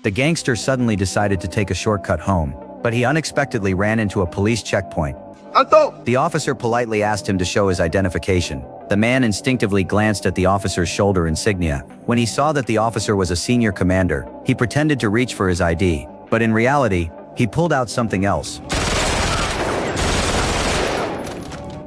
the gangster suddenly decided to take a shortcut home, but he unexpectedly ran into a police checkpoint. Alto! The officer politely asked him to show his identification. The man instinctively glanced at the officer's shoulder insignia. When he saw that the officer was a senior commander, he pretended to reach for his ID, but in reality, he pulled out something else.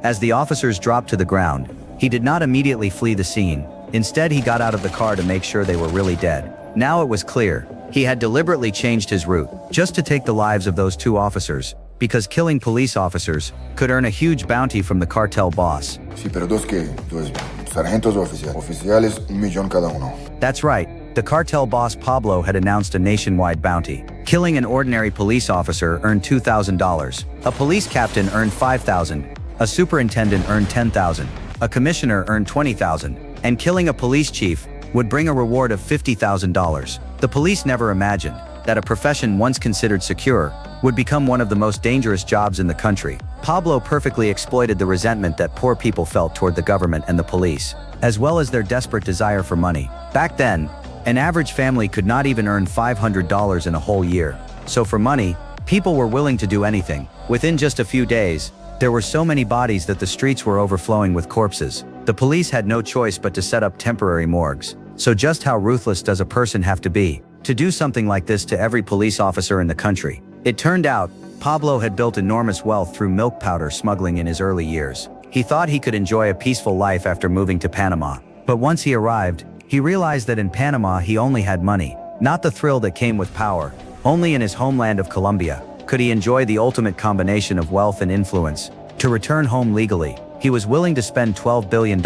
As the officers dropped to the ground, he did not immediately flee the scene. Instead, he got out of the car to make sure they were really dead. Now it was clear, he had deliberately changed his route, just to take the lives of those two officers, because killing police officers could earn a huge bounty from the cartel boss. Sí, pero dos qué, dos sargentos o oficiales. Oficiales, 1,000,000 cada uno. That's right, the cartel boss Pablo had announced a nationwide bounty. Killing an ordinary police officer earned $2,000. A police captain earned $5,000. A superintendent earned $10,000. A commissioner earned $20,000. And killing a police chief would bring a reward of $50,000. The police never imagined that a profession once considered secure would become one of the most dangerous jobs in the country. Pablo perfectly exploited the resentment that poor people felt toward the government and the police, as well as their desperate desire for money. Back then, an average family could not even earn $500 in a whole year. So for money, people were willing to do anything. Within just a few days, there were so many bodies that the streets were overflowing with corpses. The police had no choice but to set up temporary morgues. So just how ruthless does a person have to be to do something like this to every police officer in the country? It turned out, Pablo had built enormous wealth through milk powder smuggling in his early years. He thought he could enjoy a peaceful life after moving to Panama. But once he arrived, he realized that in Panama he only had money, not the thrill that came with power. Only in his homeland of Colombia could he enjoy the ultimate combination of wealth and influence. To return home legally, he was willing to spend $12 billion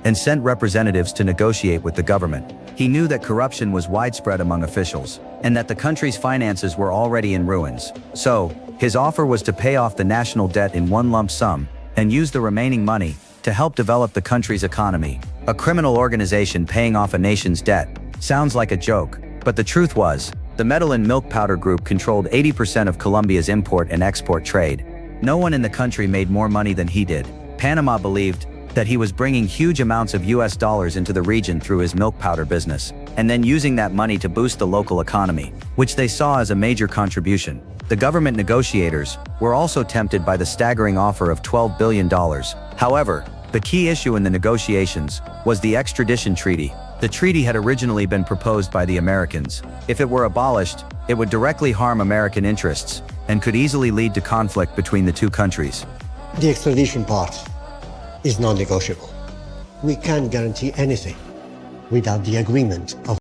and sent representatives to negotiate with the government. He knew that corruption was widespread among officials, and that the country's finances were already in ruins. So, his offer was to pay off the national debt in one lump sum, and use the remaining money to help develop the country's economy. A criminal organization paying off a nation's debt sounds like a joke, but the truth was, the Medellin Milk Powder Group controlled 80% of Colombia's import and export trade. No one in the country made more money than he did. Panama believed that he was bringing huge amounts of US dollars into the region through his milk powder business, and then using that money to boost the local economy, which they saw as a major contribution. The government negotiators were also tempted by the staggering offer of $12 billion. However, the key issue in the negotiations was the extradition treaty. The treaty had originally been proposed by the Americans. If it were abolished, it would directly harm American interests and could easily lead to conflict between the two countries. The extradition part is non-negotiable. We can't guarantee anything without the agreement of